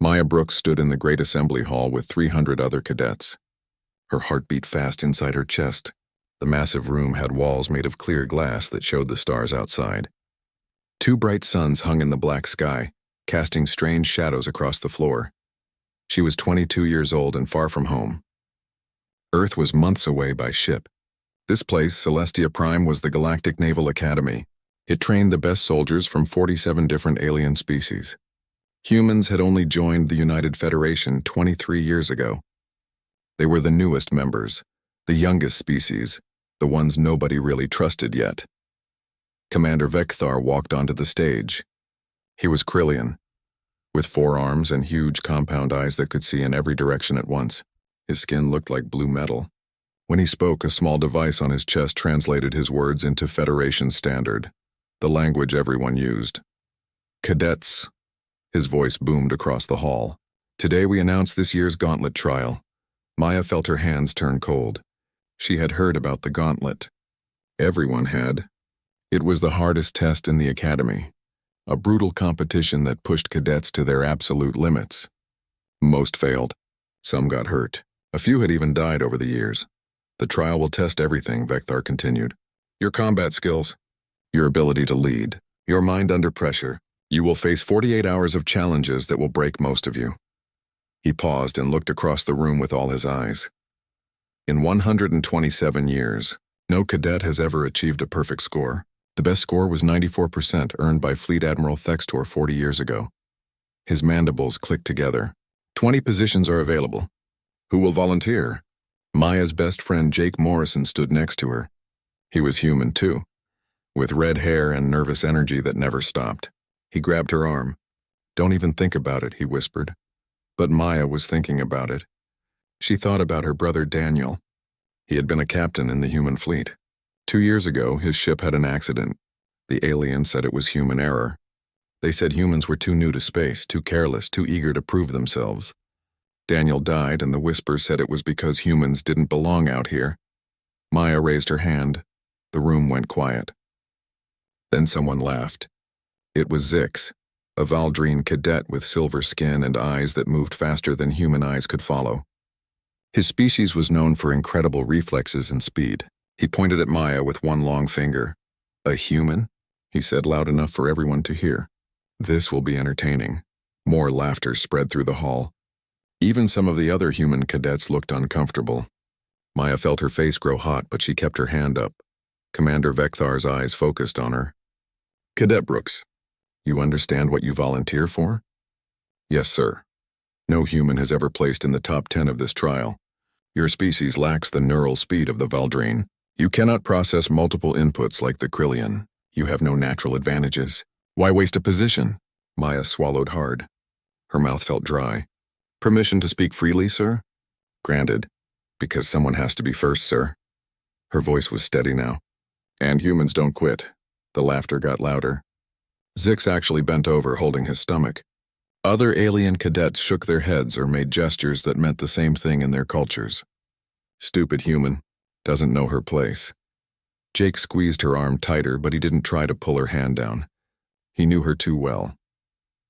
Maya Brooks stood in the great assembly hall with 300 other cadets. Her heart beat fast inside her chest. The massive room had walls made of clear glass that showed the stars outside. Two bright suns hung in the black sky, casting strange shadows across the floor. She was 22 years old and far from home. Earth was months away by ship. This place, Celestia Prime, was the Galactic Naval Academy. It trained the best soldiers from 47 different alien species. Humans had only joined the United Federation 23 years ago. They were the newest members, the youngest species, the ones nobody really trusted yet. Commander Vecthar walked onto the stage. He was Krillian, with 4 arms and huge compound eyes that could see in every direction at once. His skin looked like blue metal. When he spoke, a small device on his chest translated his words into Federation Standard, the language everyone used. Cadets. His voice boomed across the hall. Today we announce this year's gauntlet trial. Maya felt her hands turn cold. She had heard about the gauntlet. Everyone had. It was the hardest test in the academy, a brutal competition that pushed cadets to their absolute limits. Most failed. Some got hurt. A few had even died over the years. The trial will test everything, Vecthar continued. Your combat skills, your ability to lead, your mind under pressure. You will face 48 hours of challenges that will break most of you. He paused and looked across the room with all his eyes. In 127 years, no cadet has ever achieved a perfect score. The best score was 94%, earned by Fleet Admiral Thextor 40 years ago. His mandibles clicked together. 20 positions are available. Who will volunteer? Maya's best friend Jake Morrison stood next to her. He was human too, with red hair and nervous energy that never stopped. He grabbed her arm. Don't even think about it, he whispered. But Maya was thinking about it. She thought about her brother Daniel. He had been a captain in the human fleet. 2 years ago, his ship had an accident. The aliens said it was human error. They said humans were too new to space, too careless, too eager to prove themselves. Daniel died, and the whispers said it was because humans didn't belong out here. Maya raised her hand. The room went quiet. Then someone laughed. It was Zix, a Valdrine cadet with silver skin and eyes that moved faster than human eyes could follow. His species was known for incredible reflexes and speed. He pointed at Maya with one long finger. A human? He said loud enough for everyone to hear. This will be entertaining. More laughter spread through the hall. Even some of the other human cadets looked uncomfortable. Maya felt her face grow hot, but she kept her hand up. Commander Vecthar's eyes focused on her. Cadet Brooks, you understand what you volunteer for? Yes, sir. No human has ever placed in the top 10 of this trial. Your species lacks the neural speed of the Valdrine. You cannot process multiple inputs like the Krillian. You have no natural advantages. Why waste a position? Maya swallowed hard. Her mouth felt dry. Permission to speak freely, sir? Granted. Because someone has to be first, sir. Her voice was steady now. And humans don't quit. The laughter got louder. Zix actually bent over, holding his stomach. Other alien cadets shook their heads or made gestures that meant the same thing in their cultures. Stupid human. Doesn't know her place. Jake squeezed her arm tighter, but he didn't try to pull her hand down. He knew her too well.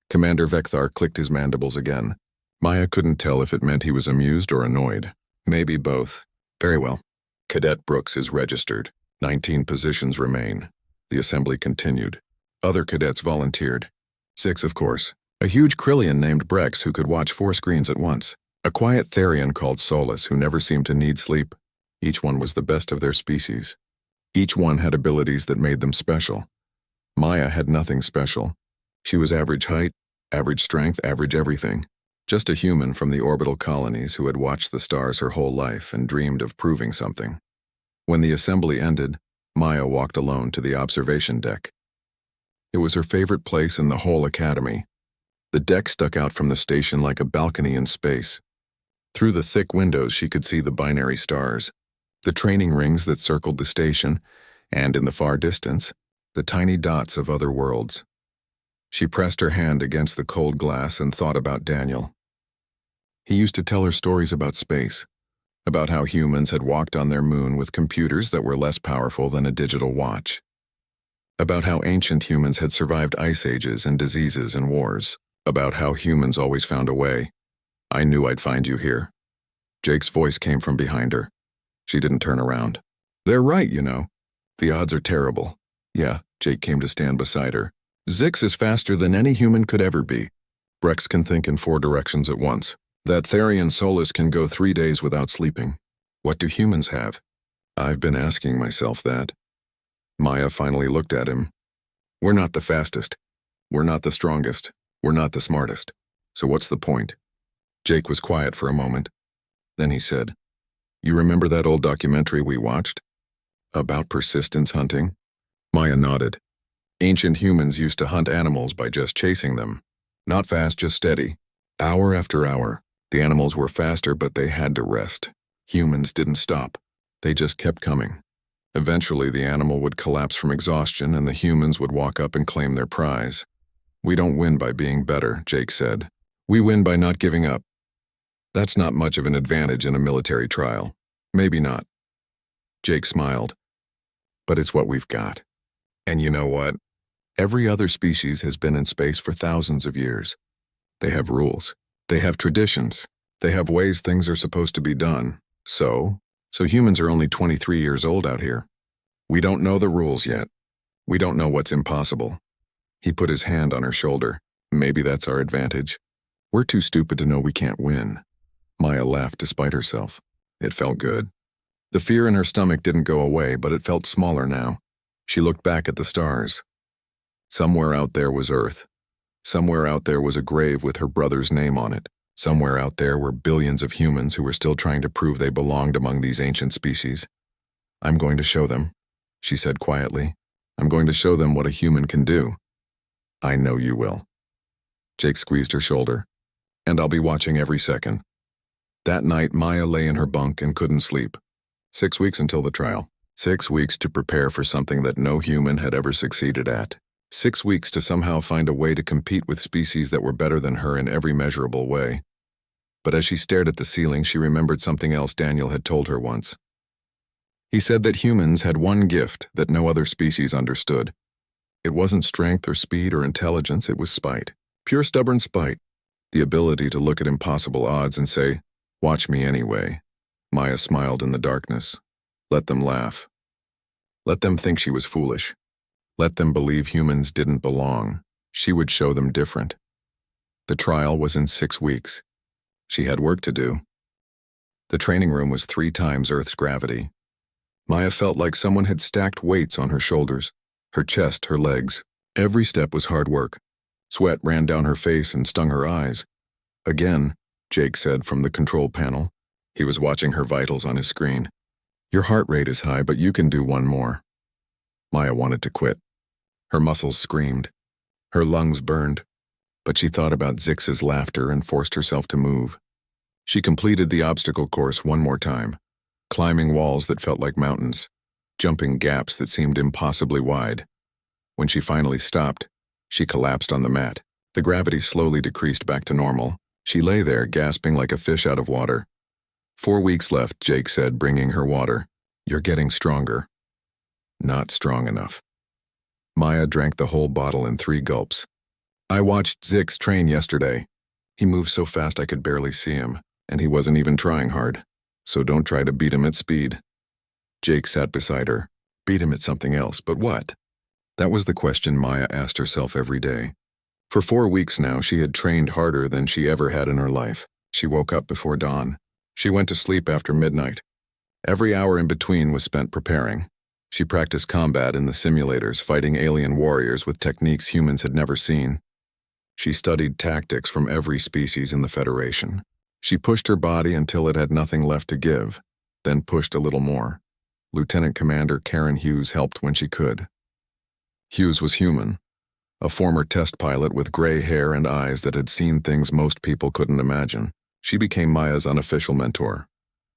Commander Vecthar clicked his mandibles again. Maya couldn't tell if it meant he was amused or annoyed. Maybe both. Very well. Cadet Brooks is registered. 19 positions remain. The assembly continued. Other cadets volunteered. 6, of course. A huge Krillian named Brex who could watch 4 screens at once. A quiet Therian called Solus who never seemed to need sleep. Each one was the best of their species. Each one had abilities that made them special. Maya had nothing special. She was average height, average strength, average everything. Just a human from the orbital colonies who had watched the stars her whole life and dreamed of proving something. When the assembly ended, Maya walked alone to the observation deck. It was her favorite place in the whole academy. The deck stuck out from the station like a balcony in space. Through the thick windows she could see the binary stars, the training rings that circled the station, and in the far distance, the tiny dots of other worlds. She pressed her hand against the cold glass and thought about Daniel. He used to tell her stories about space, about how humans had walked on their moon with computers that were less powerful than a digital watch, about how ancient humans had survived ice ages and diseases and wars. About how humans always found a way. I knew I'd find you here. Jake's voice came from behind her. She didn't turn around. They're right, you know. The odds are terrible. Yeah, Jake came to stand beside her. Zix is faster than any human could ever be. Brex can think in 4 directions at once. That Therian Solus can go 3 days without sleeping. What do humans have? I've been asking myself that. Maya finally looked at him. We're not the fastest. We're not the strongest. We're not the smartest. So what's the point? Jake was quiet for a moment. Then he said, You remember that old documentary we watched? About persistence hunting? Maya nodded. Ancient humans used to hunt animals by just chasing them. Not fast, just steady. Hour after hour. The animals were faster, but they had to rest. Humans didn't stop. They just kept coming. Eventually, the animal would collapse from exhaustion and the humans would walk up and claim their prize. We don't win by being better, Jake said. We win by not giving up. That's not much of an advantage in a military trial. Maybe not. Jake smiled. But it's what we've got. And you know what? Every other species has been in space for thousands of years. They have rules. They have traditions. They have ways things are supposed to be done. So humans are only 23 years old out here. We don't know the rules yet. We don't know what's impossible. He put his hand on her shoulder. Maybe that's our advantage. We're too stupid to know we can't win. Maya laughed despite herself. It felt good. The fear in her stomach didn't go away, but it felt smaller now. She looked back at the stars. Somewhere out there was Earth. Somewhere out there was a grave with her brother's name on it. Somewhere out there were billions of humans who were still trying to prove they belonged among these ancient species. I'm going to show them, she said quietly. I'm going to show them what a human can do. I know you will. Jake squeezed her shoulder. And I'll be watching every second. That night, Maya lay in her bunk and couldn't sleep. 6 weeks until the trial. 6 weeks to prepare for something that no human had ever succeeded at. 6 weeks to somehow find a way to compete with species that were better than her in every measurable way. But as she stared at the ceiling, she remembered something else Daniel had told her once. He said that humans had one gift that no other species understood. It wasn't strength or speed or intelligence, it was spite. Pure stubborn spite. The ability to look at impossible odds and say, watch me anyway. Maya smiled in the darkness. Let them laugh. Let them think she was foolish. Let them believe humans didn't belong. She would show them different. The trial was in 6 weeks. She had work to do. The training room was 3 times Earth's gravity. Maya felt like someone had stacked weights on her shoulders, her chest, her legs. Every step was hard work. Sweat ran down her face and stung her eyes. Again, Jake said from the control panel. He was watching her vitals on his screen. Your heart rate is high, but you can do one more. Maya wanted to quit. Her muscles screamed. Her lungs burned. But she thought about Zix's laughter and forced herself to move. She completed the obstacle course one more time, climbing walls that felt like mountains, jumping gaps that seemed impossibly wide. When she finally stopped, she collapsed on the mat. The gravity slowly decreased back to normal. She lay there, gasping like a fish out of water. 4 weeks left, Jake said, bringing her water. You're getting stronger. Not strong enough. Maya drank the whole bottle in 3 gulps. I watched Zix train yesterday. He moved so fast I could barely see him, and he wasn't even trying hard. So don't try to beat him at speed. Jake sat beside her. Beat him at something else, but what? That was the question Maya asked herself every day. For 4 weeks now, she had trained harder than she ever had in her life. She woke up before dawn. She went to sleep after midnight. Every hour in between was spent preparing. She practiced combat in the simulators, fighting alien warriors with techniques humans had never seen. She studied tactics from every species in the Federation. She pushed her body until it had nothing left to give, then pushed a little more. Lieutenant Commander Karen Hughes helped when she could. Hughes was human, a former test pilot with gray hair and eyes that had seen things most people couldn't imagine. She became Maya's unofficial mentor.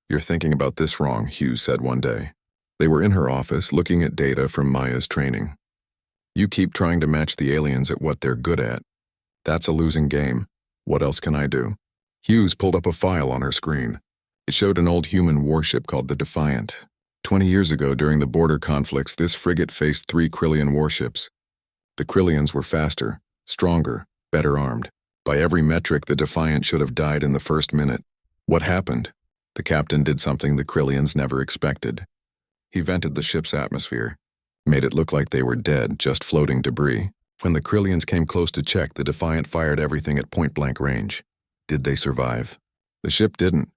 You're thinking about this wrong, Hughes said one day. They were in her office looking at data from Maya's training. You keep trying to match the aliens at what they're good at. That's a losing game. What else can I do? Hughes pulled up a file on her screen. It showed an old human warship called the Defiant. 20 years ago, during the border conflicts, this frigate faced 3 Krillian warships. The Krillians were faster, stronger, better armed. By every metric, the Defiant should have died in the first minute. What happened? The captain did something the Krillians never expected. He vented the ship's atmosphere, made it look like they were dead, just floating debris. When the Krillians came close to check, the Defiant fired everything at point-blank range. Did they survive? The ship didn't,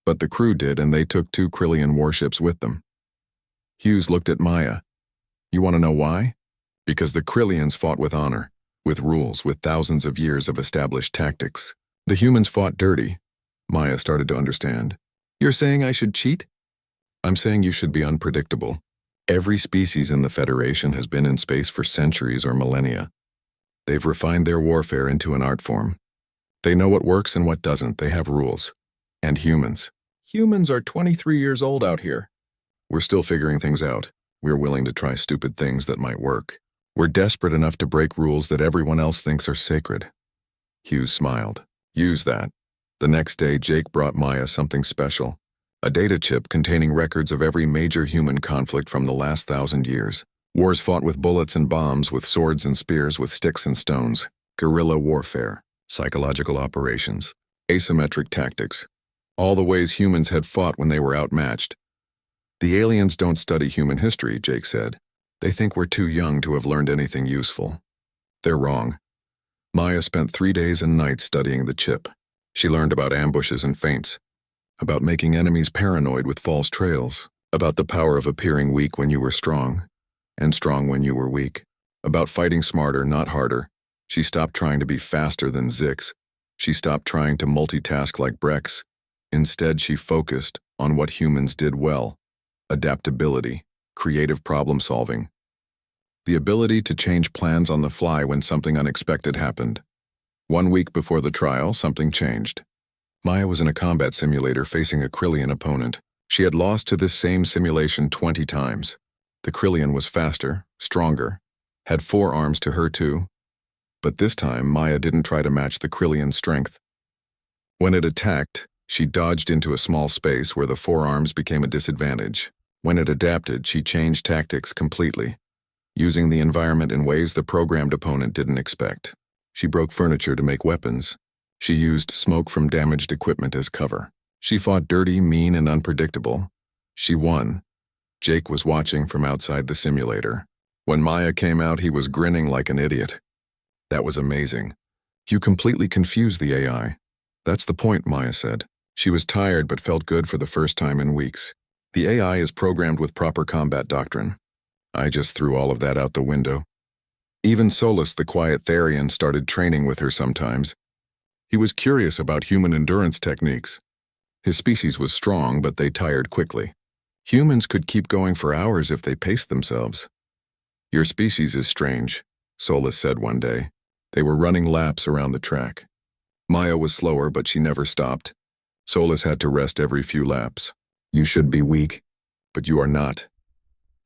but the crew did, and they took 2 Krillian warships with them. Hughes looked at Maya. You want to know why? Because the Krillians fought with honor, with rules, with thousands of years of established tactics. The humans fought dirty. Maya started to understand. You're saying I should cheat? I'm saying you should be unpredictable. Every species in the Federation has been in space for centuries or millennia. They've refined their warfare into an art form. They know what works and what doesn't. They have rules. And humans. Humans are 23 years old out here. We're still figuring things out. We're willing to try stupid things that might work. We're desperate enough to break rules that everyone else thinks are sacred. Hughes smiled. Use that. The next day, Jake brought Maya something special. A data chip containing records of every major human conflict from the last 1,000 years. Wars fought with bullets and bombs, with swords and spears, with sticks and stones. Guerrilla warfare. Psychological operations. Asymmetric tactics. All the ways humans had fought when they were outmatched. The aliens don't study human history, Jake said. They think we're too young to have learned anything useful. They're wrong. Maya spent 3 days and nights studying the chip. She learned about ambushes and feints, about making enemies paranoid with false trails, about the power of appearing weak when you were strong, and strong when you were weak, about fighting smarter, not harder. She stopped trying to be faster than Zix. She stopped trying to multitask like Brex. Instead, she focused on what humans did well: adaptability, creative problem-solving, the ability to change plans on the fly when something unexpected happened. 1 week before the trial, something changed. Maya was in a combat simulator facing a Krillian opponent. She had lost to this same simulation 20 times. The Krillian was faster, stronger, had 4 arms to her too. But this time, Maya didn't try to match the Krillian's strength. When it attacked, she dodged into a small space where the 4 arms became a disadvantage. When it adapted, she changed tactics completely, using the environment in ways the programmed opponent didn't expect. She broke furniture to make weapons. She used smoke from damaged equipment as cover. She fought dirty, mean, and unpredictable. She won. Jake was watching from outside the simulator. When Maya came out, he was grinning like an idiot. That was amazing. You completely confused the AI. That's the point, Maya said. She was tired but felt good for the first time in weeks. The AI is programmed with proper combat doctrine. I just threw all of that out the window. Even Solus, the quiet Therian, started training with her sometimes. He was curious about human endurance techniques. His species was strong, but they tired quickly. Humans could keep going for hours if they paced themselves. Your species is strange, Solus said one day. They were running laps around the track. Maya was slower, but she never stopped. Solus had to rest every few laps. You should be weak, but you are not.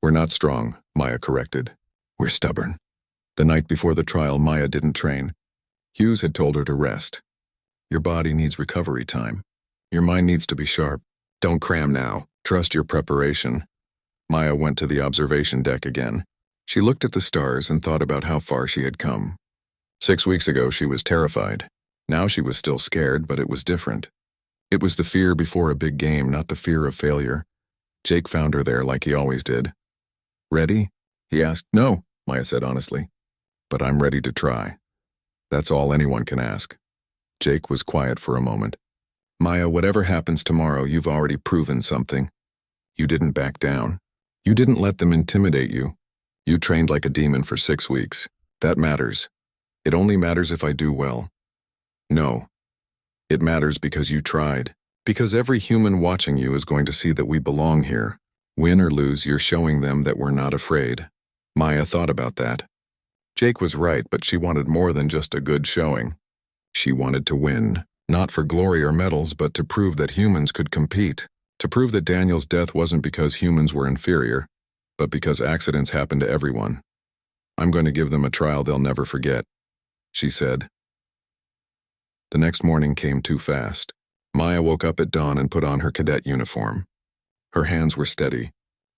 We're not strong, Maya corrected. We're stubborn. The night before the trial, Maya didn't train. Hughes had told her to rest. Your body needs recovery time. Your mind needs to be sharp. Don't cram now. Trust your preparation. Maya went to the observation deck again. She looked at the stars and thought about how far she had come. 6 weeks ago, she was terrified. Now she was still scared, but it was different. It was the fear before a big game, not the fear of failure. Jake found her there like he always did. Ready? He asked. No, Maya said honestly. But I'm ready to try. That's all anyone can ask. Jake was quiet for a moment. Maya, whatever happens tomorrow, you've already proven something. You didn't back down. You didn't let them intimidate you. You trained like a demon for 6 weeks. That matters. It only matters if I do well. No. It matters because you tried. Because every human watching you is going to see that we belong here. Win or lose, you're showing them that we're not afraid. Maya thought about that. Jake was right, but she wanted more than just a good showing. She wanted to win, not for glory or medals, but to prove that humans could compete. To prove that Daniel's death wasn't because humans were inferior, but because accidents happen to everyone. I'm going to give them a trial they'll never forget, she said. The next morning came too fast. Maya woke up at dawn and put on her cadet uniform. Her hands were steady.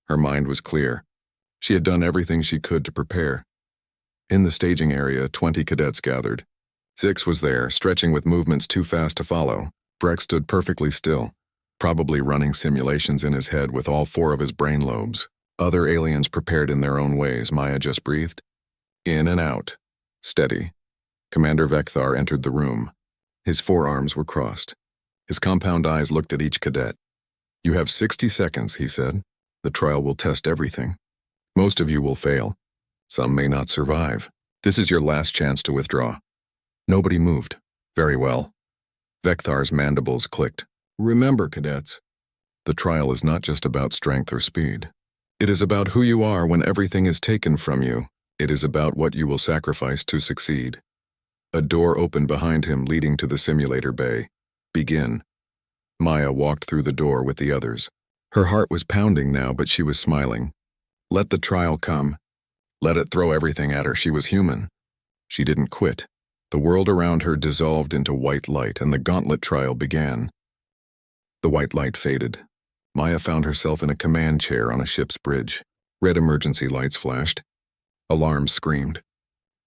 Her mind was clear. She had done everything she could to prepare. In the staging area, 20 cadets gathered. Zix was there, stretching with movements too fast to follow. Breck stood perfectly still, probably running simulations in his head with all 4 of his brain lobes. Other aliens prepared in their own ways. Maya just breathed. In and out. Steady. Commander Vecthar entered the room. His forearms were crossed. His compound eyes looked at each cadet. You have 60 seconds, he said. The trial will test everything. Most of you will fail. Some may not survive. This is your last chance to withdraw. Nobody moved. Very well. Vekthar's mandibles clicked. Remember, cadets, the trial is not just about strength or speed. It is about who you are when everything is taken from you. It is about what you will sacrifice to succeed. A door opened behind him, leading to the simulator bay. Begin. Maya walked through the door with the others. Her heart was pounding now, but she was smiling. Let the trial come. Let it throw everything at her. She was human. She didn't quit. The world around her dissolved into white light, and the gauntlet trial began. The white light faded. Maya found herself in a command chair on a ship's bridge. Red emergency lights flashed. Alarms screamed.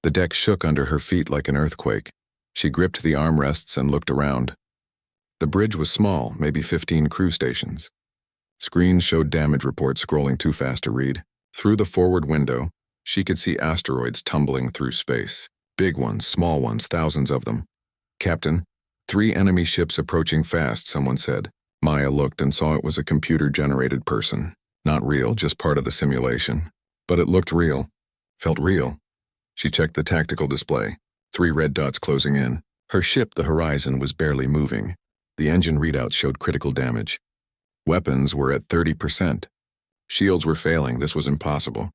The deck shook under her feet like an earthquake. She gripped the armrests and looked around. The bridge was small, maybe 15 crew stations. Screens showed damage reports scrolling too fast to read. Through the forward window, she could see asteroids tumbling through space. Big ones, small ones, thousands of them. Captain, 3 enemy ships approaching fast, someone said. Maya looked and saw it was a computer-generated person. Not real, just part of the simulation. But it looked real. Felt real. She checked the tactical display. 3 red dots closing in. Her ship, the Horizon, was barely moving. The engine readouts showed critical damage. Weapons were at 30%. Shields were failing. This was impossible.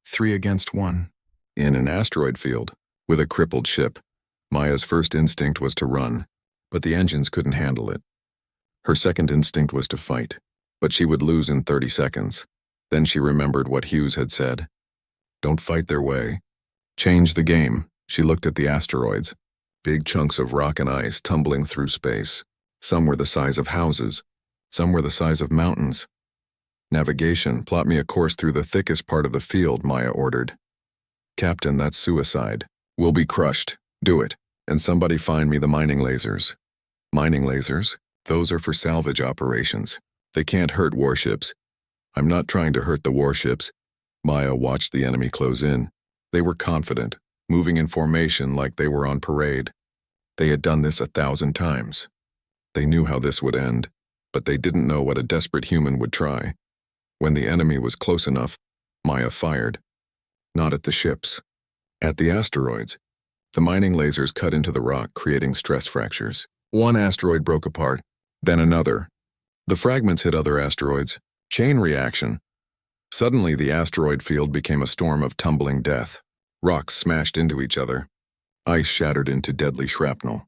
3 against 1. In an asteroid field, with a crippled ship, Maya's first instinct was to run, but the engines couldn't handle it. Her second instinct was to fight, but she would lose in 30 seconds. Then she remembered what Hughes had said. Don't fight their way. Change the game. She looked at the asteroids. Big chunks of rock and ice tumbling through space. Some were the size of houses. Some were the size of mountains. Navigation, plot me a course through the thickest part of the field, Maya ordered. Captain, that's suicide. We'll be crushed. Do it. And somebody find me the mining lasers. Mining lasers? Those are for salvage operations. They can't hurt warships. I'm not trying to hurt the warships. Maya watched the enemy close in. They were confident, moving in formation like they were on parade. They had done this 1,000 times. They knew how this would end, but they didn't know what a desperate human would try. When the enemy was close enough, Maya fired. Not at the ships. At the asteroids. The mining lasers cut into the rock, creating stress fractures. One asteroid broke apart, then another. The fragments hit other asteroids. Chain reaction. Suddenly, the asteroid field became a storm of tumbling death. Rocks smashed into each other. Ice shattered into deadly shrapnel.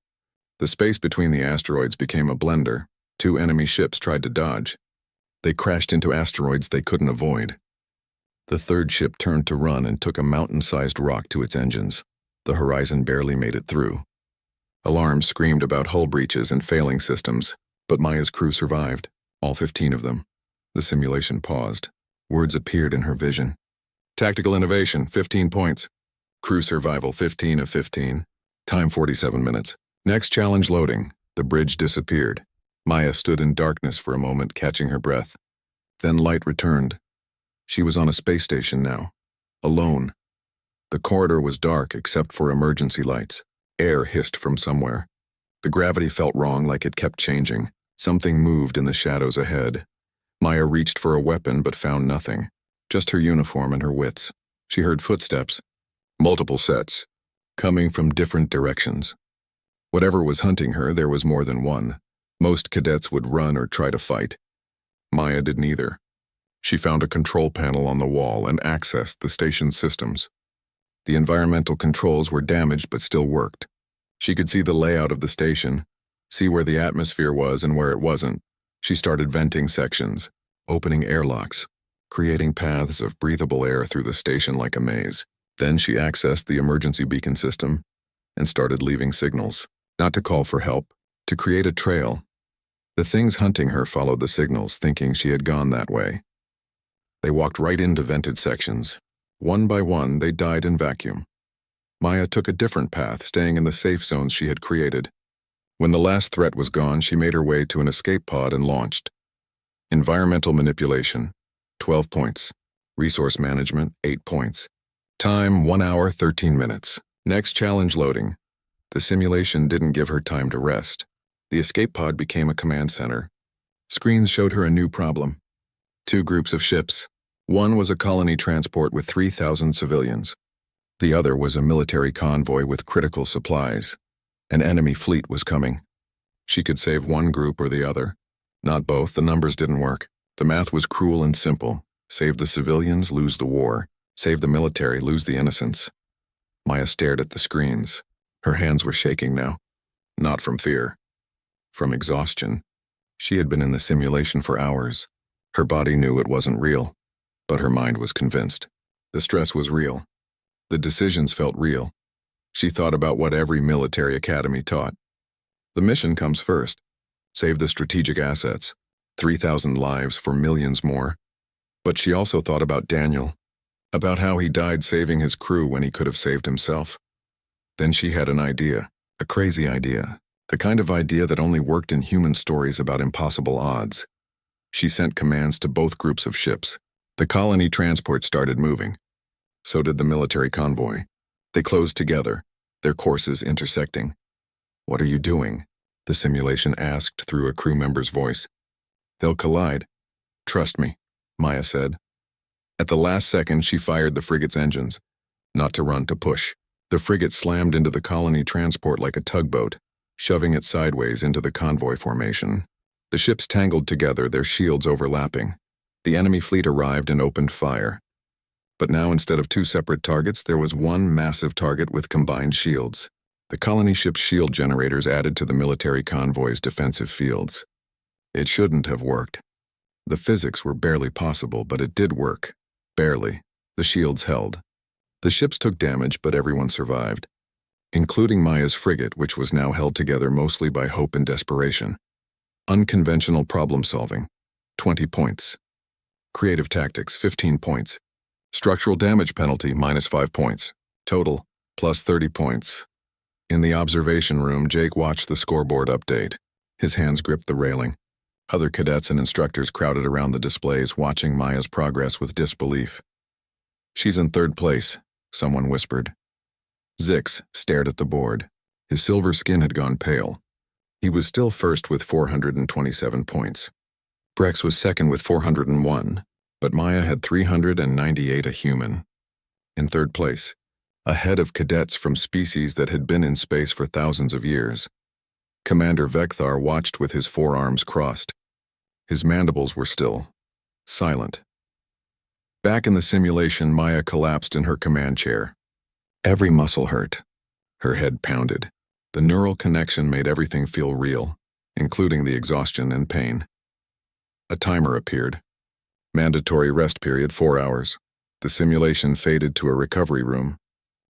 The space between the asteroids became a blender. 2 enemy ships tried to dodge. They crashed into asteroids they couldn't avoid. The 3rd ship turned to run and took a mountain-sized rock to its engines. The Horizon barely made it through. Alarms screamed about hull breaches and failing systems, but Maya's crew survived, all 15 of them. The simulation paused. Words appeared in her vision. Tactical innovation, 15 points. Crew survival, 15 of 15. Time 47 minutes. Next challenge loading. The bridge disappeared. Maya stood in darkness for a moment, catching her breath. Then light returned. She was on a space station now, alone. The corridor was dark except for emergency lights. Air hissed from somewhere. The gravity felt wrong, like it kept changing. Something moved in the shadows ahead. Maya reached for a weapon but found nothing. Just her uniform and her wits. She heard footsteps. Multiple sets. Coming from different directions. Whatever was hunting her, there was more than one. Most cadets would run or try to fight. Maya did neither. She found a control panel on the wall and accessed the station's systems. The environmental controls were damaged but still worked. She could see the layout of the station, see where the atmosphere was and where it wasn't. She started venting sections, opening airlocks, creating paths of breathable air through the station like a maze. Then she accessed the emergency beacon system and started leaving signals, not to call for help, to create a trail. The things hunting her followed the signals, thinking she had gone that way. They walked right into vented sections. One by one, they died in vacuum. Maya took a different path, staying in the safe zones she had created. When the last threat was gone, she made her way to an escape pod and launched. Environmental manipulation, 12 points. Resource management, 8 points. Time, 1 hour, 13 minutes. Next challenge loading. The simulation didn't give her time to rest. The escape pod became a command center. Screens showed her a new problem. 2 groups of ships. One was a colony transport with 3,000 civilians. The other was a military convoy with critical supplies. An enemy fleet was coming. She could save one group or the other. Not both, the numbers didn't work. The math was cruel and simple. Save the civilians, lose the war. Save the military, lose the innocents. Maya stared at the screens. Her hands were shaking now. Not from fear. From exhaustion. She had been in the simulation for hours. Her body knew it wasn't real, but her mind was convinced. The stress was real. The decisions felt real. She thought about what every military academy taught. The mission comes first. Save the strategic assets. 3,000 lives for millions more. But she also thought about Daniel, about how he died saving his crew when he could have saved himself. Then she had an idea, a crazy idea, the kind of idea that only worked in human stories about impossible odds. She sent commands to both groups of ships. The colony transport started moving. So did the military convoy. They closed together, their courses intersecting. "What are you doing?" the simulation asked through a crew member's voice. "They'll collide. Trust me," Maya said. At the last second, she fired the frigate's engines. Not to run, to push. The frigate slammed into the colony transport like a tugboat, shoving it sideways into the convoy formation. The ships tangled together, their shields overlapping. The enemy fleet arrived and opened fire. But now, instead of 2 separate targets, there was one massive target with combined shields. The colony ship's shield generators added to the military convoy's defensive fields. It shouldn't have worked. The physics were barely possible, but it did work. Barely. The shields held. The ships took damage, but everyone survived, including Maya's frigate, which was now held together mostly by hope and desperation. Unconventional problem solving, 20 points. Creative tactics, 15 points. Structural damage penalty, -5 points. Total, +30 points. In the observation room, Jake watched the scoreboard update. His hands gripped the railing. Other cadets and instructors crowded around the displays, watching Maya's progress with disbelief. "She's in 3rd place," someone whispered. Zix stared at the board. His silver skin had gone pale. He was still first with 427 points. Brex was second with 401, but Maya had 398, a human. In 3rd place, ahead of cadets from species that had been in space for thousands of years. Commander Vekthar watched with his forearms crossed. His mandibles were still, silent. Back in the simulation, Maya collapsed in her command chair. Every muscle hurt. Her head pounded. The neural connection made everything feel real, including the exhaustion and pain. A timer appeared. Mandatory rest period, 4 hours. The simulation faded to a recovery room.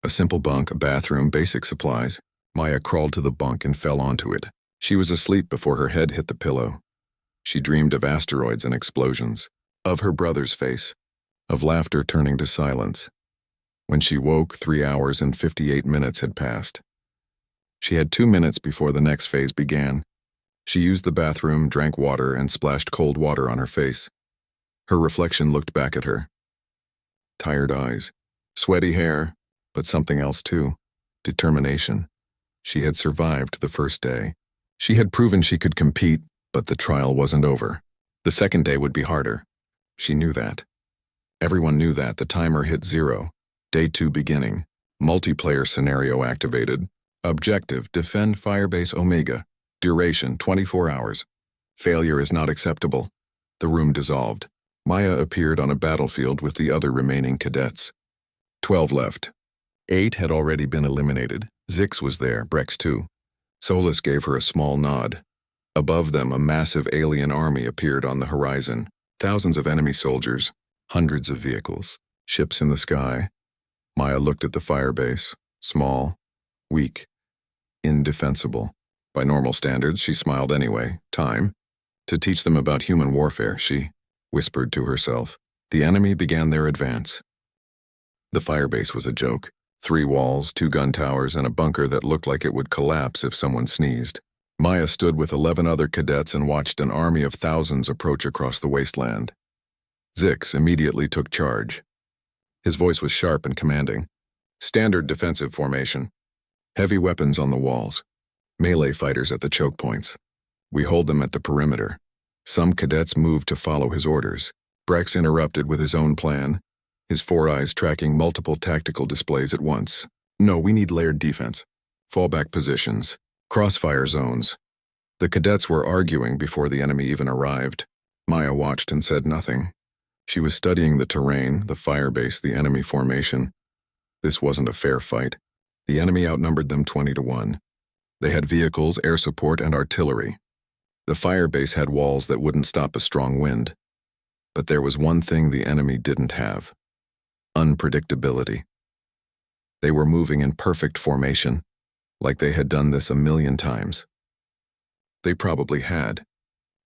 A simple bunk, a bathroom, basic supplies. Maya crawled to the bunk and fell onto it. She was asleep before her head hit the pillow. She dreamed of asteroids and explosions, of her brother's face, of laughter turning to silence. When she woke, 3 hours and 58 minutes had passed. She had 2 minutes before the next phase began. She used the bathroom, drank water, and splashed cold water on her face. Her reflection looked back at her. Tired eyes, sweaty hair, but something else too, determination. She had survived the first day. She had proven she could compete, but the trial wasn't over. The second day would be harder. She knew that. Everyone knew that. The timer hit 0. Day 2 beginning. Multiplayer scenario activated. Objective, defend Firebase Omega. Duration, 24 hours. Failure is not acceptable. The room dissolved. Maya appeared on a battlefield with the other remaining cadets. 12 left. 8 had already been eliminated. Zix was there, Brex too. Solus gave her a small nod. Above them, a massive alien army appeared on the horizon. Thousands of enemy soldiers, hundreds of vehicles, ships in the sky. Maya looked at the firebase, small, weak, indefensible. By normal standards, she smiled anyway. Time to teach them about human warfare, she whispered to herself. The enemy began their advance. The firebase was a joke. 3 walls, 2 gun towers, and a bunker that looked like it would collapse if someone sneezed. Maya stood with 11 other cadets and watched an army of thousands approach across the wasteland. Zix immediately took charge. His voice was sharp and commanding. Standard defensive formation. Heavy weapons on the walls. Melee fighters at the choke points. We hold them at the perimeter. Some cadets moved to follow his orders. Brex interrupted with his own plan, his 4 eyes tracking multiple tactical displays at once. No, we need layered defense. Fallback positions. Crossfire zones. The cadets were arguing before the enemy even arrived. Maya watched and said nothing. She was studying the terrain, the firebase, the enemy formation. This wasn't a fair fight. The enemy outnumbered them 20-1. They had vehicles, air support, and artillery. The firebase had walls that wouldn't stop a strong wind. But there was one thing the enemy didn't have. Unpredictability. They were moving in perfect formation, like they had done this a million times. They probably had.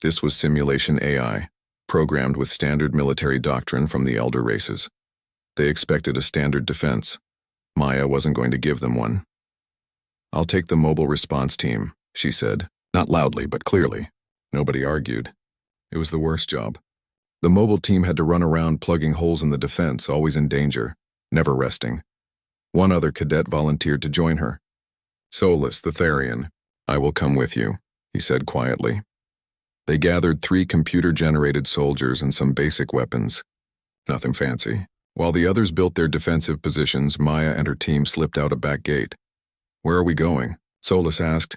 This was simulation AI, programmed with standard military doctrine from the elder races. They expected a standard defense. Maya wasn't going to give them one. I'll take the mobile response team, she said, not loudly but clearly. Nobody argued. It was the worst job. The mobile team had to run around plugging holes in the defense, always in danger, never resting. One other cadet volunteered to join her. Solus, the Therian. I will come with you, he said quietly. They gathered 3 computer-generated soldiers and some basic weapons. Nothing fancy. While the others built their defensive positions, Maya and her team slipped out a back gate. Where are we going? Solus asked.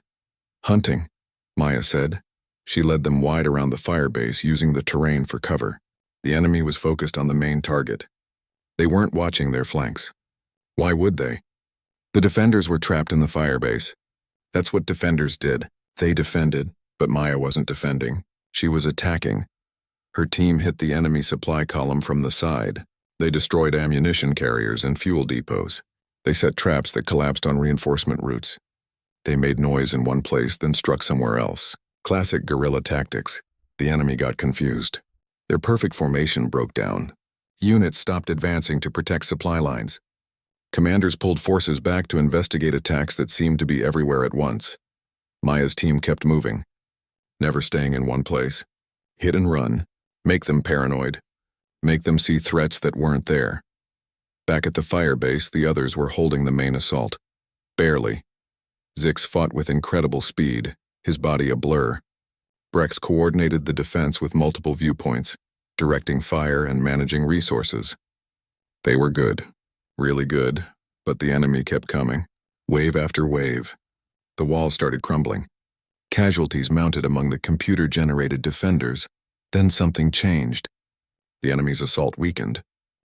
Hunting, Maya said. She led them wide around the firebase, using the terrain for cover. The enemy was focused on the main target. They weren't watching their flanks. Why would they? The defenders were trapped in the firebase. That's what defenders did. They defended, but Maya wasn't defending. She was attacking. Her team hit the enemy supply column from the side. They destroyed ammunition carriers and fuel depots. They set traps that collapsed on reinforcement routes. They made noise in one place, then struck somewhere else. Classic guerrilla tactics. The enemy got confused. Their perfect formation broke down. Units stopped advancing to protect supply lines. Commanders pulled forces back to investigate attacks that seemed to be everywhere at once. Maya's team kept moving, never staying in one place. Hit and run. Make them paranoid. Make them see threats that weren't there. Back at the firebase, the others were holding the main assault. Barely. Zix fought with incredible speed, his body a blur. Brex coordinated the defense with multiple viewpoints, directing fire and managing resources. They were good. Really good, but the enemy kept coming, wave after wave. The walls started crumbling. Casualties mounted among the computer-generated defenders. Then something changed. The enemy's assault weakened,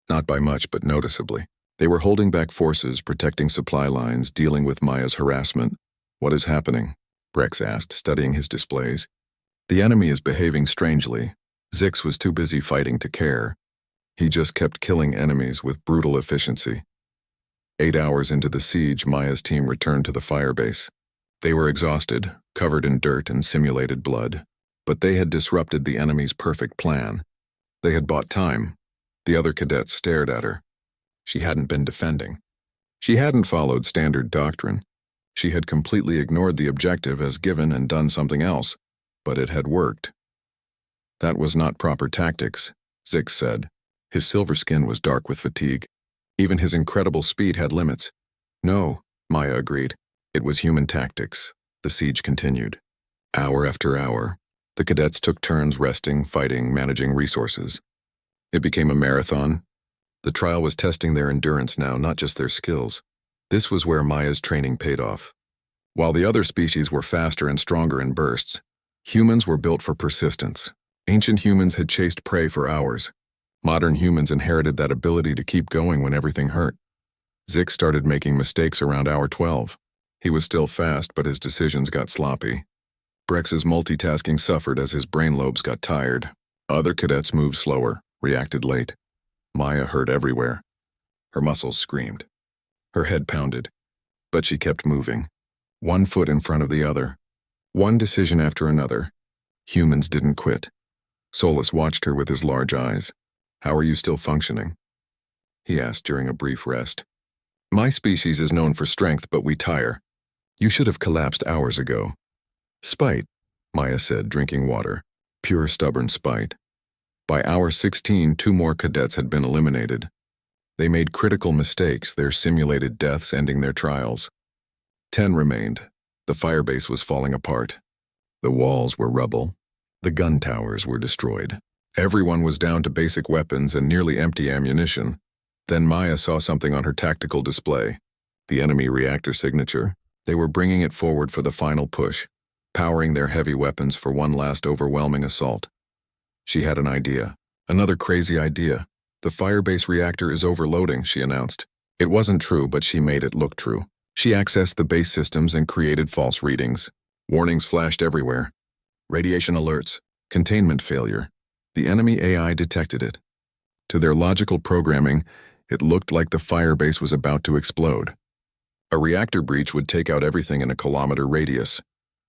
not by much but noticeably. They were holding back forces, protecting supply lines, dealing with Maya's harassment. What is happening? Brex asked, studying his displays. The enemy is behaving strangely. Zix was too busy fighting to care. He just kept killing enemies with brutal efficiency. 8 hours into the siege, Maya's team returned to the firebase. They were exhausted, covered in dirt and simulated blood, but they had disrupted the enemy's perfect plan. They had bought time. The other cadets stared at her. She hadn't been defending. She hadn't followed standard doctrine. She had completely ignored the objective as given and done something else, but it had worked. That was not proper tactics, Zix said. His silver skin was dark with fatigue. Even his incredible speed had limits. No, Maya agreed. It was human tactics. The siege continued. Hour after hour, the cadets took turns resting, fighting, managing resources. It became a marathon. The trial was testing their endurance now, not just their skills. This was where Maya's training paid off. While the other species were faster and stronger in bursts, humans were built for persistence. Ancient humans had chased prey for hours. Modern humans inherited that ability to keep going when everything hurt. Zix started making mistakes around hour 12. He was still fast, but his decisions got sloppy. Brex's multitasking suffered as his brain lobes got tired. Other cadets moved slower, reacted late. Maya hurt everywhere. Her muscles screamed. Her head pounded. But she kept moving. One foot in front of the other. One decision after another. Humans didn't quit. Solus watched her with his large eyes. How are you still functioning? He asked during a brief rest. My species is known for strength, but we tire. You should have collapsed hours ago. Spite, Maya said, drinking water. Pure stubborn spite. By hour 16, 2 more cadets had been eliminated. They made critical mistakes, their simulated deaths ending their trials. 10 remained. The firebase was falling apart. The walls were rubble. The gun towers were destroyed. Everyone was down to basic weapons and nearly empty ammunition. Then Maya saw something on her tactical display. The enemy reactor signature. They were bringing it forward for the final push, powering their heavy weapons for one last overwhelming assault. She had an idea. Another crazy idea. The firebase reactor is overloading, she announced. It wasn't true, but she made it look true. She accessed the base systems and created false readings. Warnings flashed everywhere. Radiation alerts. Containment failure. The enemy AI detected it. To their logical programming, it looked like the firebase was about to explode. A reactor breach would take out everything in a kilometer radius.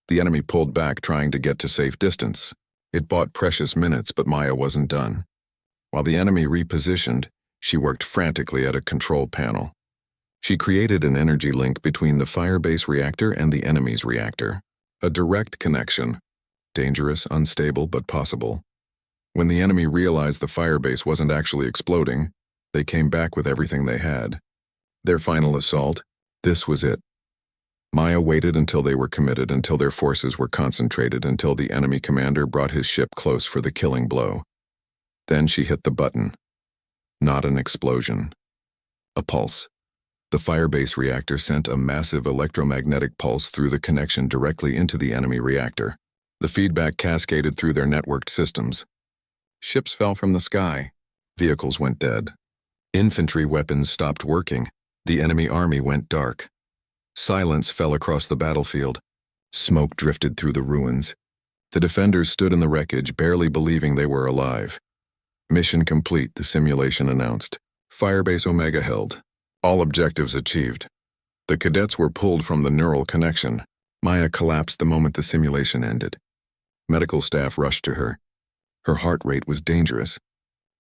The enemy pulled back, trying to get to safe distance. It bought precious minutes, but Maya wasn't done. While the enemy repositioned, she worked frantically at a control panel. She created an energy link between the firebase reactor and the enemy's reactor. A direct connection. Dangerous, unstable, but possible. When the enemy realized the firebase wasn't actually exploding, they came back with everything they had. Their final assault, this was it. Maya waited until they were committed, until their forces were concentrated, until the enemy commander brought his ship close for the killing blow. Then she hit the button. Not an explosion. A pulse. The firebase reactor sent a massive electromagnetic pulse through the connection directly into the enemy reactor. The feedback cascaded through their networked systems. Ships fell from the sky. Vehicles went dead. Infantry weapons stopped working. The enemy army went dark. Silence fell across the battlefield. Smoke drifted through the ruins. The defenders stood in the wreckage, barely believing they were alive. Mission complete, the simulation announced. Firebase Omega held. All objectives achieved. The cadets were pulled from the neural connection. Maya collapsed the moment the simulation ended. Medical staff rushed to her. Her heart rate was dangerous.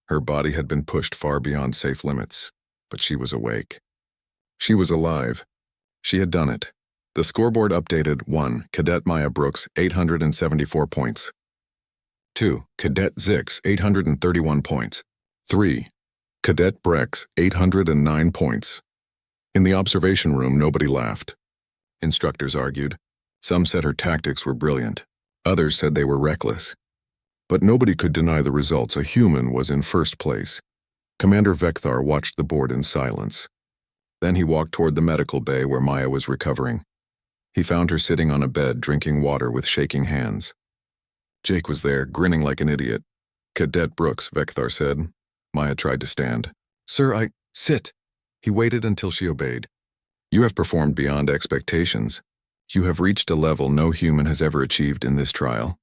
Her body had been pushed far beyond safe limits, but she was awake. She was alive. She had done it. The scoreboard updated. 1. Cadet Maya Brooks, 874 points. 2. Cadet Zix, 831 points. 3. Cadet Brex, 809 points. In the observation room, nobody laughed. Instructors argued. Some said her tactics were brilliant. Others said they were reckless. But nobody could deny the results. A human was in first place. Commander Vekthar watched the board in silence. Then he walked toward the medical bay where Maya was recovering. He found her sitting on a bed, drinking water with shaking hands. Jake was there, grinning like an idiot. Cadet Brooks, Vekthar said. Maya tried to stand. Sir, sit. He waited until she obeyed. You have performed beyond expectations. You have reached a level no human has ever achieved in this trial.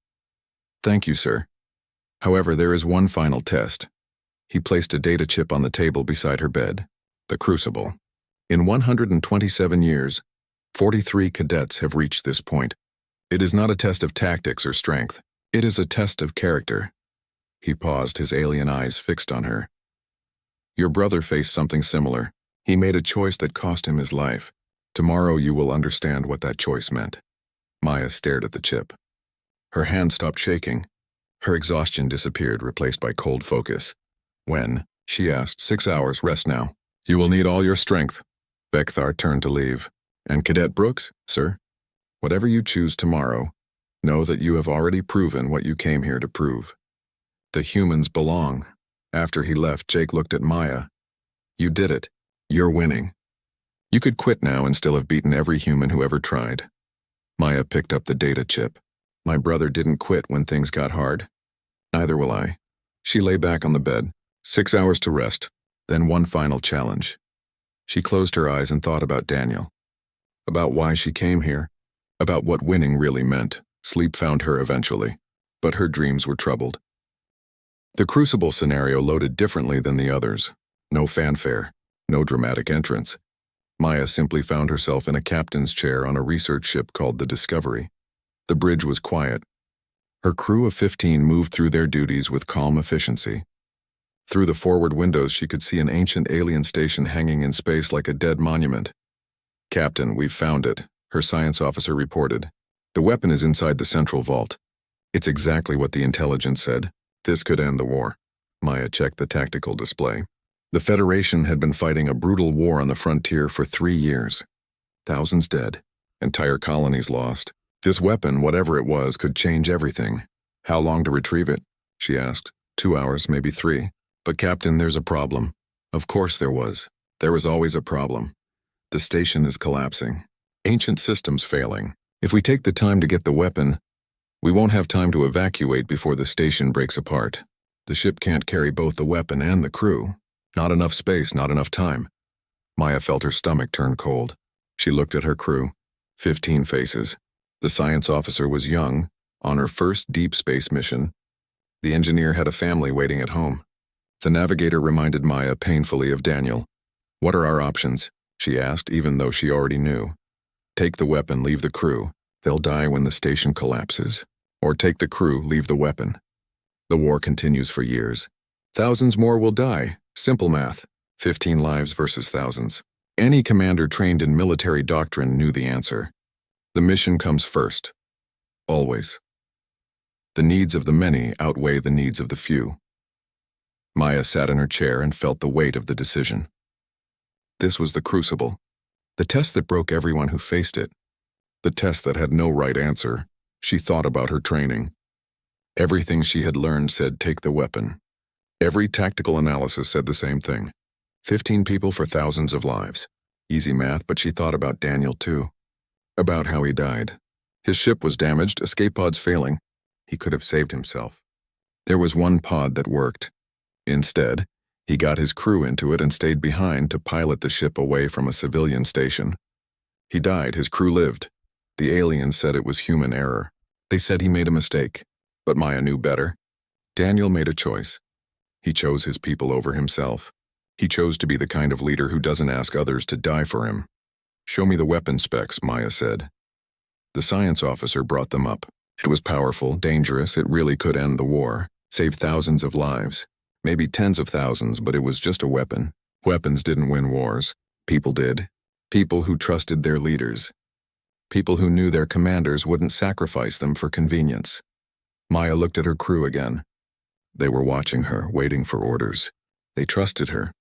Thank you, sir. However, there is one final test. He placed a data chip on the table beside her bed. The Crucible. In 127 years, 43 cadets have reached this point. It is not a test of tactics or strength. It is a test of character. He paused, his alien eyes fixed on her. Your brother faced something similar. He made a choice that cost him his life. Tomorrow you will understand what that choice meant. Maya stared at the chip. Her hand stopped shaking. Her exhaustion disappeared, replaced by cold focus. When? She asked. 6 hours, rest now. You will need all your strength. Vekthar turned to leave. And Cadet Brooks, sir? Whatever you choose tomorrow, know that you have already proven what you came here to prove. The humans belong. After he left, Jake looked at Maya. You did it. You're winning. You could quit now and still have beaten every human who ever tried. Maya picked up the data chip. My brother didn't quit when things got hard. Neither will I. She lay back on the bed. 6 hours to rest. Then one final challenge. She closed her eyes and thought about Daniel. About why she came here. About what winning really meant. Sleep found her eventually. But her dreams were troubled. The Crucible scenario loaded differently than the others. No fanfare. No dramatic entrance. Maya simply found herself in a captain's chair on a research ship called the Discovery. The bridge was quiet. Her crew of 15 moved through their duties with calm efficiency. Through the forward windows she could see an ancient alien station hanging in space like a dead monument. "Captain, we've found it," her science officer reported. "The weapon is inside the central vault." "It's exactly what the intelligence said. This could end the war." Maya checked the tactical display. The Federation had been fighting a brutal war on the frontier for 3 years. Thousands dead. Entire colonies lost. This weapon, whatever it was, could change everything. "How long to retrieve it?" she asked. 2 hours, maybe 3. "But Captain, there's a problem." Of course there was. There was always a problem. The station is collapsing. Ancient systems failing. If we take the time to get the weapon, we won't have time to evacuate before the station breaks apart. The ship can't carry both the weapon and the crew. Not enough space, not enough time. Maya felt her stomach turn cold. She looked at her crew. 15 faces. The science officer was young, on her first deep space mission. The engineer had a family waiting at home. The navigator reminded Maya painfully of Daniel. "What are our options?" she asked, even though she already knew. "Take the weapon, leave the crew. They'll die when the station collapses. Or take the crew, leave the weapon. The war continues for years. Thousands more will die. Simple math. 15 lives versus thousands." Any commander trained in military doctrine knew the answer. The mission comes first. Always. The needs of the many outweigh the needs of the few. Maya sat in her chair and felt the weight of the decision. This was the crucible. The test that broke everyone who faced it. The test that had no right answer. She thought about her training. Everything she had learned said take the weapon. Every tactical analysis said the same thing. 15 people for thousands of lives. Easy math, but she thought about Daniel too. About how he died. His ship was damaged, escape pods failing. He could have saved himself. There was one pod that worked. Instead, he got his crew into it and stayed behind to pilot the ship away from a civilian station. He died, his crew lived. The aliens said it was human error. They said he made a mistake. But Maya knew better. Daniel made a choice. He chose his people over himself. He chose to be the kind of leader who doesn't ask others to die for him. "Show me the weapon specs," Maya said. The science officer brought them up. It was powerful, dangerous, it really could end the war, save thousands of lives. Maybe tens of thousands, but it was just a weapon. Weapons didn't win wars. People did. People who trusted their leaders. People who knew their commanders wouldn't sacrifice them for convenience. Maya looked at her crew again. They were watching her, waiting for orders. They trusted her.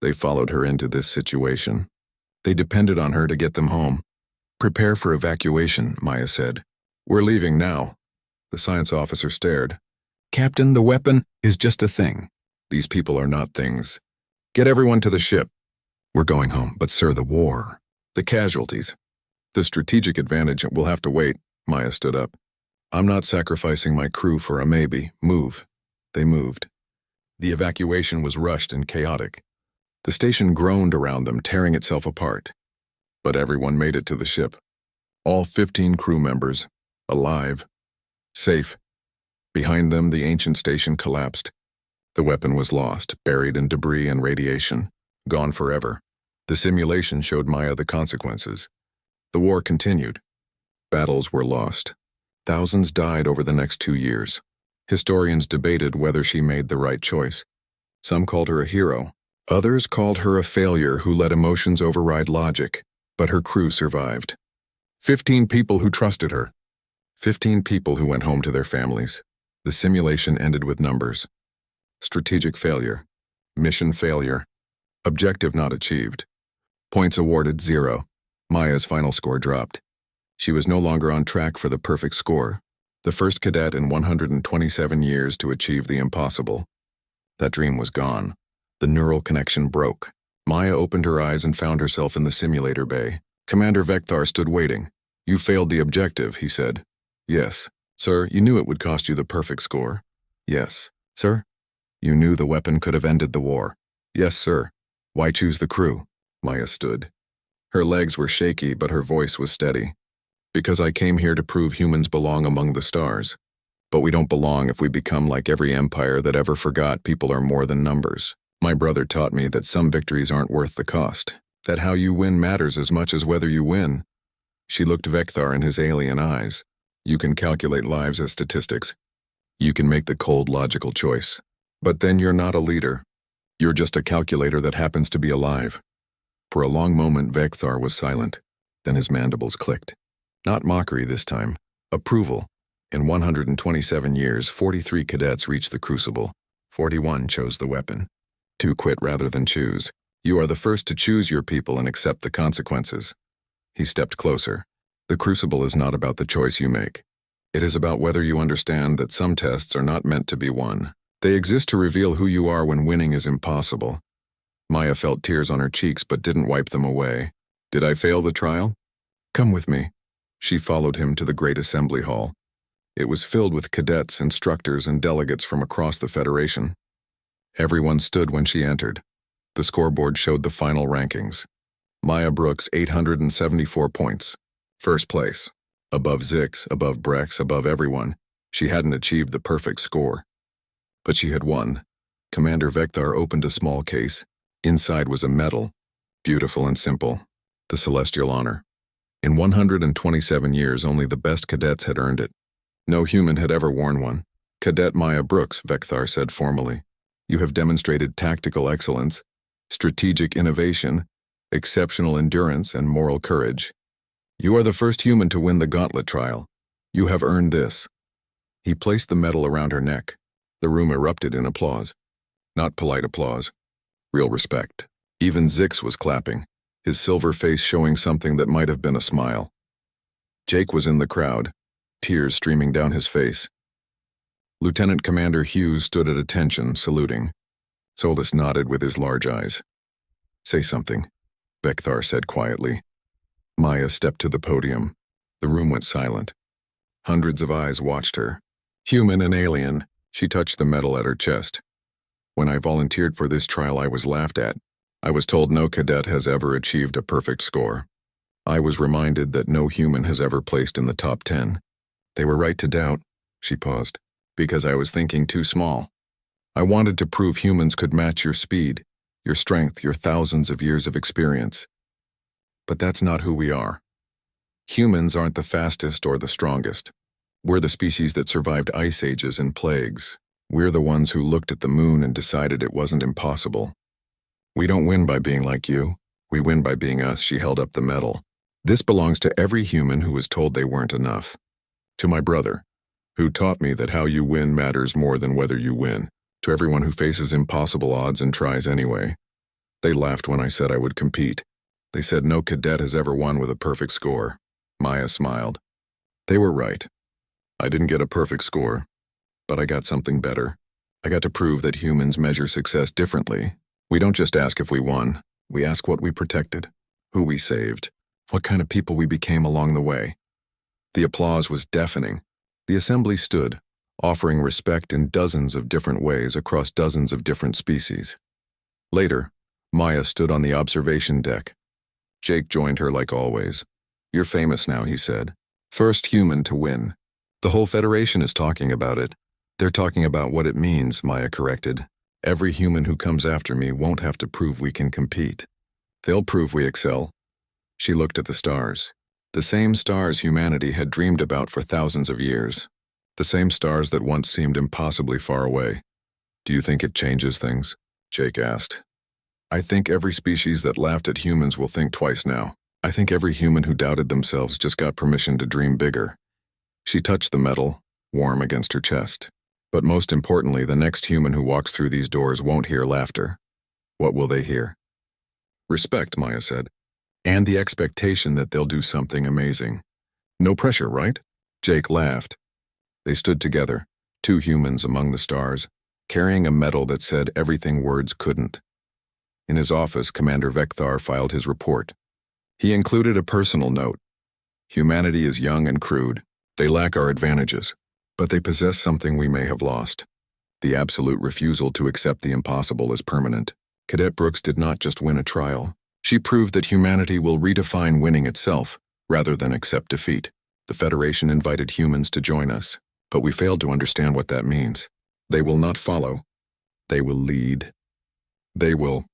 They followed her into this situation. They depended on her to get them home. "Prepare for evacuation," Maya said. "We're leaving now." The science officer stared. "Captain, the weapon is just a thing. These people are not things. Get everyone to the ship." "We're going home, but sir, the war. The casualties. The strategic advantage will have to wait." Maya stood up. "I'm not sacrificing my crew for a maybe. Move." They moved. The evacuation was rushed and chaotic. The station groaned around them, tearing itself apart. But everyone made it to the ship. All 15 crew members, alive, safe. Behind them, the ancient station collapsed. The weapon was lost, buried in debris and radiation, gone forever. The simulation showed Maya the consequences. The war continued. Battles were lost. Thousands died over the next 2 years. Historians debated whether she made the right choice. Some called her a hero. Others called her a failure who let emotions override logic. But her crew survived. 15 people who trusted her. 15 people who went home to their families. The simulation ended with numbers. Strategic failure. Mission failure. Objective not achieved. Points awarded 0. Maya's final score dropped. She was no longer on track for the perfect score. The first cadet in 127 years to achieve the impossible. That dream was gone. The neural connection broke. Maya opened her eyes and found herself in the simulator bay. Commander Vecthar stood waiting. "You failed the objective," he said. "Yes. Sir, you knew it would cost you the perfect score." "Yes. Sir?" "You knew the weapon could have ended the war." "Yes, sir." "Why choose the crew?" Maya stood. Her legs were shaky, but her voice was steady. "Because I came here to prove humans belong among the stars. But we don't belong if we become like every empire that ever forgot people are more than numbers. My brother taught me that some victories aren't worth the cost, that how you win matters as much as whether you win." She looked Vecthar in his alien eyes. "You can calculate lives as statistics. You can make the cold, logical choice. But then you're not a leader. You're just a calculator that happens to be alive. For a long moment, Vekthar was silent. Then his mandibles clicked. Not mockery this time. Approval. In 127 years, 43 cadets reached the Crucible. 41 chose the weapon. 2 quit rather than choose. You are the first to choose your people and accept the consequences. He stepped closer. The Crucible is not about the choice you make. It is about whether you understand that some tests are not meant to be won. They exist to reveal who you are when winning is impossible. Maya felt tears on her cheeks but didn't wipe them away. Did I fail the trial? Come with me. She followed him to the great assembly hall. It was filled with cadets, instructors, and delegates from across the Federation. Everyone stood when she entered. The scoreboard showed the final rankings. Maya Brooks, 874 points. First place. Above Zix, above Brex, above everyone. She hadn't achieved the perfect score. But she had won. Commander Vekthar opened a small case. Inside was a medal. Beautiful and simple. The Celestial Honor. In 127 years, only the best cadets had earned it. No human had ever worn one. Cadet Maya Brooks, Vekthar said formally. You have demonstrated tactical excellence, strategic innovation, exceptional endurance, and moral courage. You are the first human to win the gauntlet trial. You have earned this. He placed the medal around her neck. The room erupted in applause. Not polite applause. Real respect. Even Zix was clapping, his silver face showing something that might have been a smile. Jake was in the crowd, tears streaming down his face. Lieutenant Commander Hughes stood at attention, saluting. Solus nodded with his large eyes. Say something, Vekthar said quietly. Maya stepped to the podium. The room went silent. Hundreds of eyes watched her. Human and alien, she touched the medal at her chest. When I volunteered for this trial, I was laughed at. I was told no cadet has ever achieved a perfect score. I was reminded that no human has ever placed in the top 10. They were right to doubt, she paused, because I was thinking too small. I wanted to prove humans could match your speed, your strength, your thousands of years of experience. But that's not who we are. Humans aren't the fastest or the strongest. We're the species that survived ice ages and plagues. We're the ones who looked at the moon and decided it wasn't impossible. We don't win by being like you. We win by being us. She held up the medal. This belongs to every human who was told they weren't enough. To my brother, who taught me that how you win matters more than whether you win. To everyone who faces impossible odds and tries anyway. They laughed when I said I would compete. They said no cadet has ever won with a perfect score. Maya smiled. They were right. I didn't get a perfect score, but I got something better. I got to prove that humans measure success differently. We don't just ask if we won. We ask what we protected, who we saved, what kind of people we became along the way. The applause was deafening. The assembly stood, offering respect in dozens of different ways across dozens of different species. Later, Maya stood on the observation deck. Jake joined her like always. You're famous now, he said. First human to win. The whole Federation is talking about it. They're talking about what it means, Maya corrected. Every human who comes after me won't have to prove we can compete. They'll prove we excel. She looked at the stars. The same stars humanity had dreamed about for thousands of years. The same stars that once seemed impossibly far away. Do you think it changes things? Jake asked. I think every species that laughed at humans will think twice now. I think every human who doubted themselves just got permission to dream bigger. She touched the medal, warm against her chest. But most importantly, the next human who walks through these doors won't hear laughter. What will they hear? Respect, Maya said. And the expectation that they'll do something amazing. No pressure, right? Jake laughed. They stood together, 2 humans among the stars, carrying a medal that said everything words couldn't. In his office, Commander Vekthar filed his report. He included a personal note. Humanity is young and crude. They lack our advantages, but they possess something we may have lost. The absolute refusal to accept the impossible is permanent. Cadet Brooks did not just win a trial. She proved that humanity will redefine winning itself, rather than accept defeat. The Federation invited humans to join us, but we failed to understand what that means. They will not follow. They will lead. They will